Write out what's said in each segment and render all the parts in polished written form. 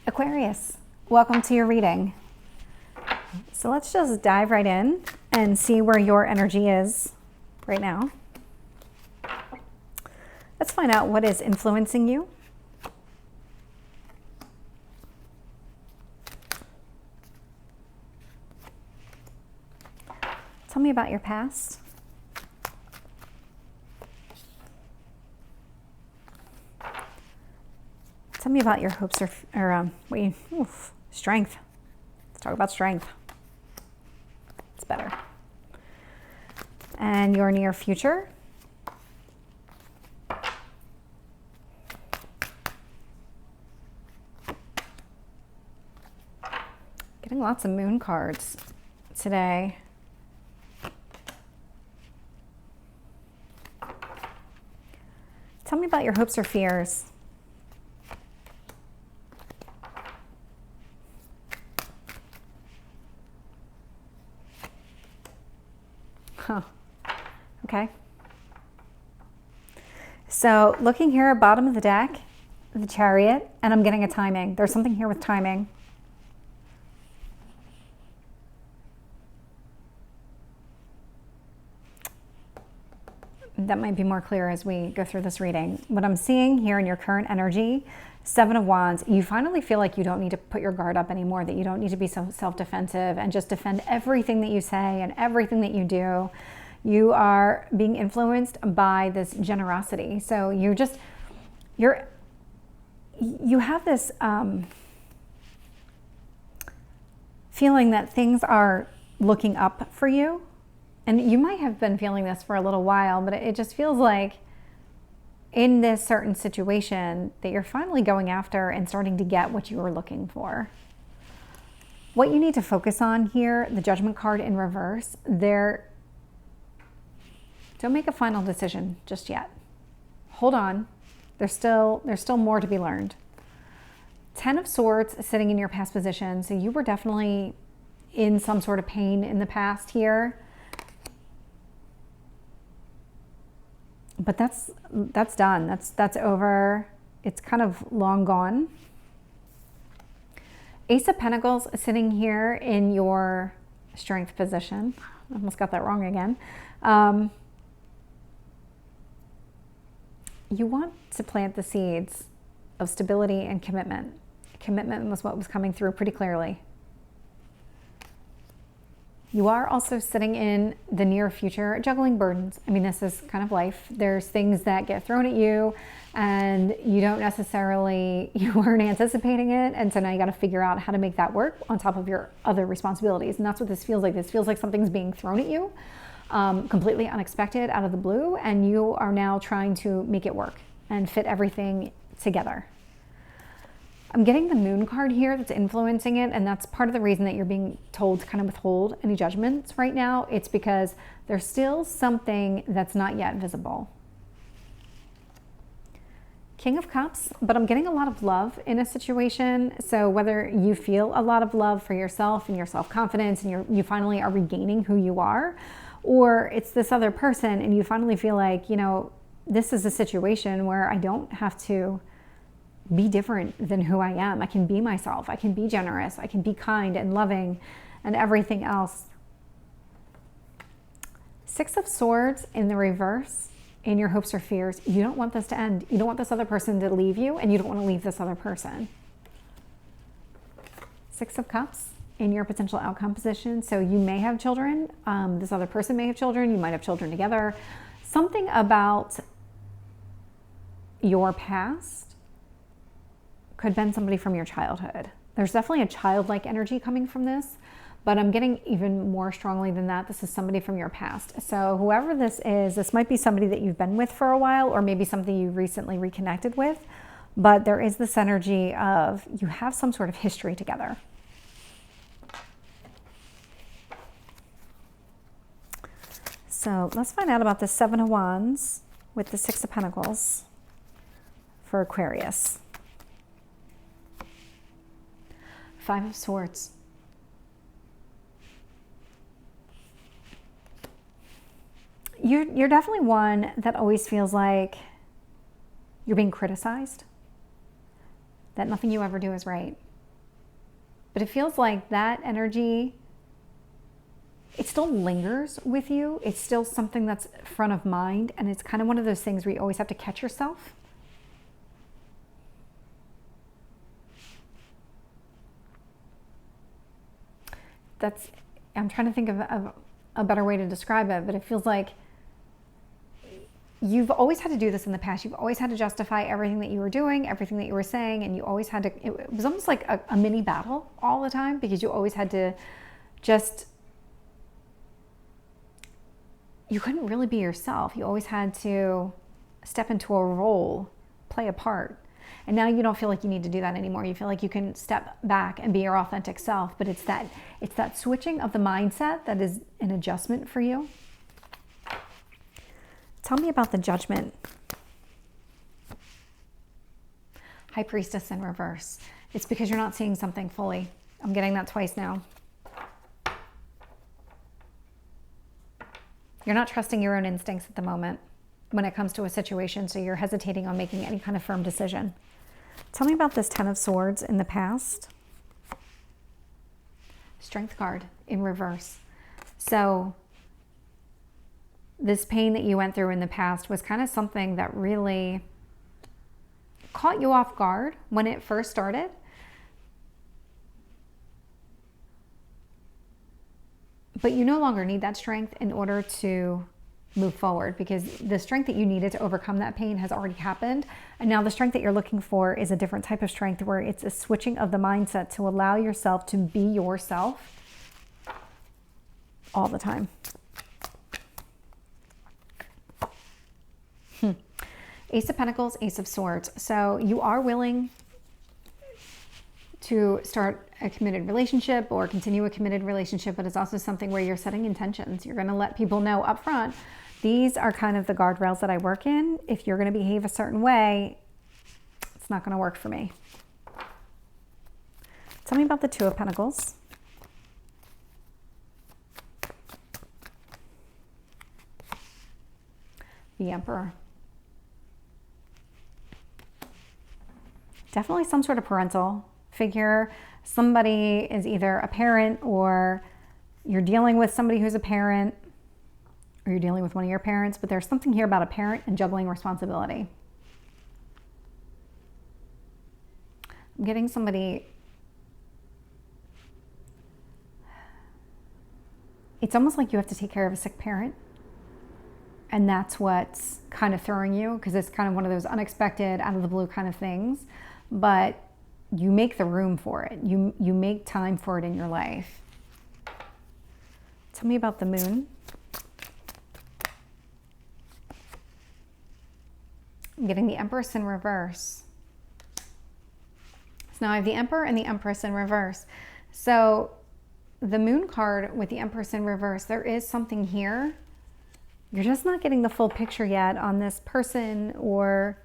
Aquarius, welcome to your reading. So let's just dive right in and see where your energy is right now. Let's find out what is influencing you. Tell me about your past. Tell me about your hopes or strength. Let's talk about strength. It's better. And your near future. Getting lots of moon cards today. Tell me about your hopes or fears. Huh. Okay. So looking here at bottom of the deck, the Chariot, and I'm getting a timing. There's something here with timing. That might be more clear as we go through this reading. What I'm seeing here in your current energy, Seven of Wands, you finally feel like you don't need to put your guard up anymore, that you don't need to be so self-defensive and just defend everything that you say and everything that you do. You are being influenced by this generosity. So you have this feeling that things are looking up for you. And you might have been feeling this for a little while, but it just feels like in this certain situation that you're finally going after and starting to get what you were looking for. What you need to focus on here, the Judgment card in reverse, don't make a final decision just yet. Hold on. There's still more to be learned. 10 of Swords sitting in your past position. So you were definitely in some sort of pain in the past here. But that's done. That's over. It's kind of long gone. Ace of Pentacles sitting here in your strength position. I almost got that wrong again. You want to plant the seeds of stability and commitment. Commitment was what was coming through pretty clearly. You are also sitting in the near future, juggling burdens. I mean, this is kind of life. There's things that get thrown at you and you weren't anticipating it. And so now you got to figure out how to make that work on top of your other responsibilities. And that's what this feels like. This feels like something's being thrown at you, completely unexpected, out of the blue. And you are now trying to make it work and fit everything together. I'm getting the Moon card here that's influencing it, and that's part of the reason that you're being told to kind of withhold any judgments right now. It's because there's still something that's not yet visible. King of Cups, but I'm getting a lot of love in a situation. So whether you feel a lot of love for yourself and your self-confidence and you finally are regaining who you are, or it's this other person and you finally feel like, this is a situation where I don't have to be different than who I am. I can be myself. I can be generous. I can be kind and loving and everything else. Six of Swords in the reverse in your hopes or fears. You don't want this to end. You don't want this other person to leave you, and you don't want to leave this other person. Six of Cups in your potential outcome position. So you may have children. This other person may have children. You might have children together. Something about your past could have been somebody from your childhood. There's definitely a childlike energy coming from this, but I'm getting even more strongly than that. This is somebody from your past. So whoever this is, this might be somebody that you've been with for a while, or maybe something you recently reconnected with, but there is this energy of you have some sort of history together. So let's find out about the Seven of Wands with the Six of Pentacles for Aquarius. Five of Swords. You're definitely one that always feels like you're being criticized, that nothing you ever do is right. But it feels like that energy, it still lingers with you. It's still something that's front of mind. And it's kind of one of those things where you always have to catch yourself. I'm trying to think of a better way to describe it, but it feels like you've always had to do this in the past. You've always had to justify everything that you were doing, everything that you were saying, and you always had to, it was almost like a mini battle all the time, because you always had to just, you couldn't really be yourself. You always had to step into a role, play a part. And now you don't feel like you need to do that anymore. You feel like you can step back and be your authentic self, but it's that switching of the mindset that is an adjustment for you. Tell me about the Judgment. High Priestess in reverse. It's because you're not seeing something fully. I'm getting that twice now. You're not trusting your own instincts at the moment when it comes to a situation, so you're hesitating on making any kind of firm decision. Tell me about this Ten of Swords in the past. Strength card in reverse. So this pain that you went through in the past was kind of something that really caught you off guard when it first started. But you no longer need that strength in order to move forward, because the strength that you needed to overcome that pain has already happened. And now the strength that you're looking for is a different type of strength, where it's a switching of the mindset to allow yourself to be yourself all the time. Ace of Pentacles, Ace of Swords. So you are willing to start a committed relationship or continue a committed relationship, but it's also something where you're setting intentions. You're going to let people know up front, these are kind of the guardrails that I work in. If you're going to behave a certain way, it's not going to work for me. Tell me about the Two of Pentacles. The Emperor. Definitely some sort of parental figure. Somebody is either a parent, or you're dealing with somebody who's a parent, or you're dealing with one of your parents, but there's something here about a parent and juggling responsibility. I'm getting somebody, it's almost like you have to take care of a sick parent, and that's what's kind of throwing you, because it's kind of one of those unexpected, out of the blue kind of things, but you make the room for it. You make time for it in your life. Tell me about the Moon. I'm getting the Empress in reverse. So now I have the Emperor and the Empress in reverse. So the Moon card with the Empress in reverse, there is something here. You're just not getting the full picture yet on this person, or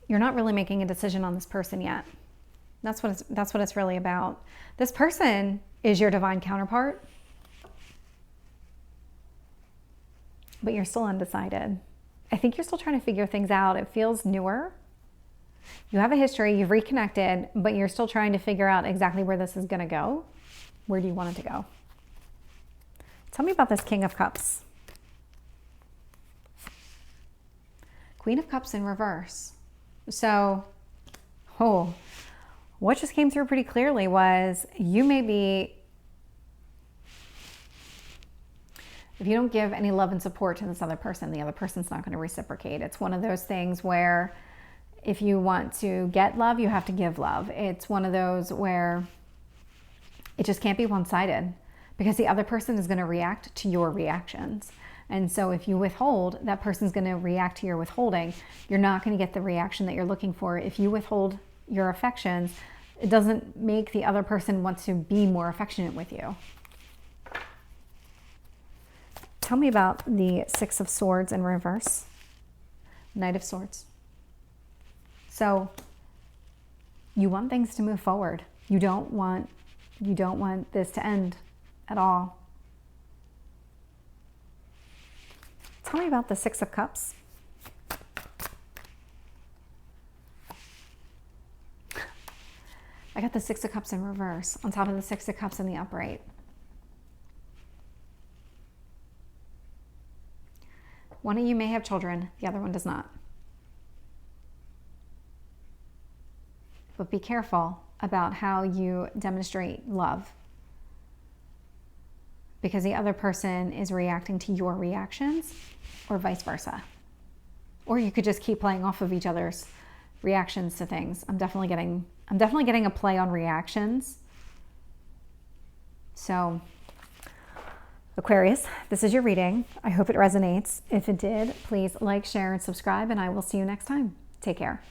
you're not really making a decision on this person yet. That's what it's really about. This person is your divine counterpart, but you're still undecided. I think you're still trying to figure things out. It feels newer. You have a history, you've reconnected, but you're still trying to figure out exactly where this is going to go. Where do you want it to go? Tell me about this King of Cups. Queen of Cups in reverse. So, what just came through pretty clearly was you may be, if you don't give any love and support to this other person, the other person's not going to reciprocate. It's one of those things where if you want to get love, you have to give love. It's one of those where it just can't be one-sided, because the other person is going to react to your reactions. And so if you withhold, that person's going to react to your withholding. You're not going to get the reaction that you're looking for. If you withhold your affections, it doesn't make the other person want to be more affectionate with you. Tell me about the Six of Swords in reverse. Knight of Swords. So you want things to move forward. You don't want this to end at all. Tell me about the Six of Cups. I got the Six of Cups in reverse on top of the Six of Cups in the upright. One of you may have children, the other one does not. But be careful about how you demonstrate love, because the other person is reacting to your reactions, or vice versa. Or you could just keep playing off of each other's reactions to things. I'm definitely getting a play on reactions. So, Aquarius, this is your reading. I hope it resonates. If it did, please like, share, and subscribe, and I will see you next time. Take care.